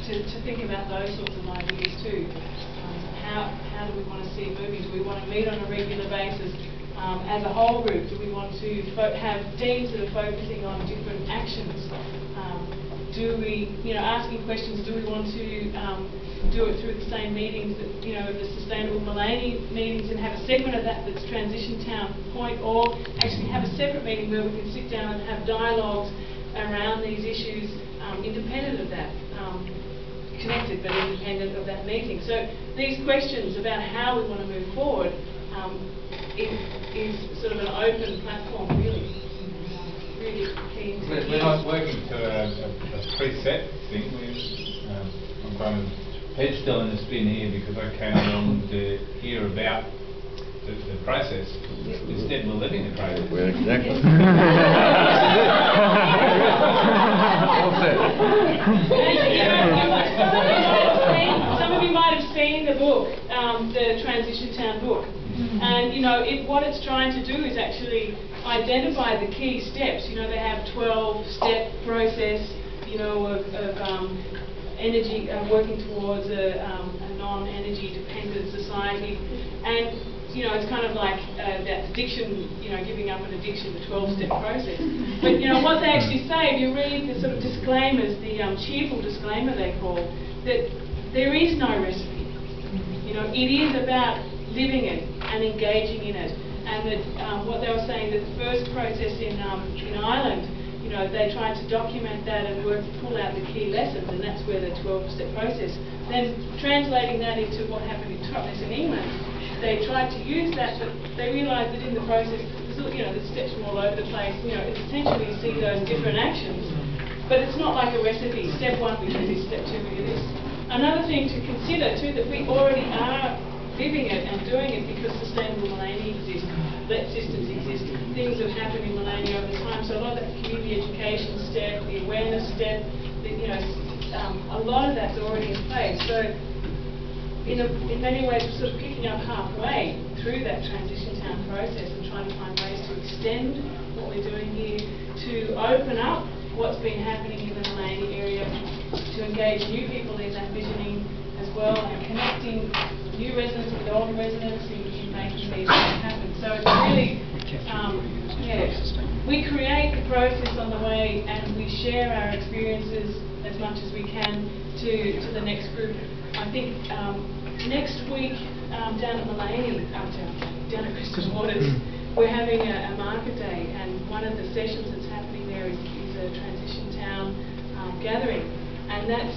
to think about those sorts of ideas too. How do we want to see it moving? Do we want to meet on a regular basis as a whole group? Do we want to have teams that are focusing on different actions? Do we, asking questions, do we want to do it through the same meetings that, the Sustainable Maleny meetings, and have a segment of that that's Transition Town Point, or actually have a separate meeting where we can sit down and have dialogues around these issues independent of that, connected but independent of that meeting. So these questions about how we want to move forward is sort of an open platform, really. Really keen to we're not working to a preset thing. I'm kind of head still in the spin here because I came along to hear about the process. Instead, we're living the process. Well, exactly. Some of you might have seen the book, the Transition Town book. And what it's trying to do is actually identify the key steps. They have 12-step process, of energy, working towards a non-energy dependent society. And it's kind of like that addiction, giving up an addiction, the 12-step process. But what they actually say, if you read the sort of disclaimers, the cheerful disclaimer they call, that there is no recipe. It is about living it and engaging in it. And that what they were saying, that the first process in Ireland, they tried to document that and pull out the key lessons, and that's where the 12-step process. Then translating that into what happened in England, they tried to use that, but they realised that in the process, the steps from all over the place. It's essentially you see those different actions, but it's not like a recipe. Step 1 we do this, step 2 we do this. Another thing to consider too, that we already are living it and doing it because Sustainable Maleny exists, Let Systems exist, things have happened in Maleny over time. So a lot of that community education step, the awareness step, a lot of that's already in place. So in many ways we're sort of picking up halfway through that transition town process and trying to find ways to extend what we're doing here, to open up what's been happening in the Maleny area, to engage new people in that visioning as well, and connecting new residents with old residents in making these things happen. So it's really, we create the process on the way, and we share our experiences as much as we can to the next group. I think next week down at Maleny, down at Crystal Waters, we're having a market day, and one of the sessions that's happening there is a transition town gathering, and that's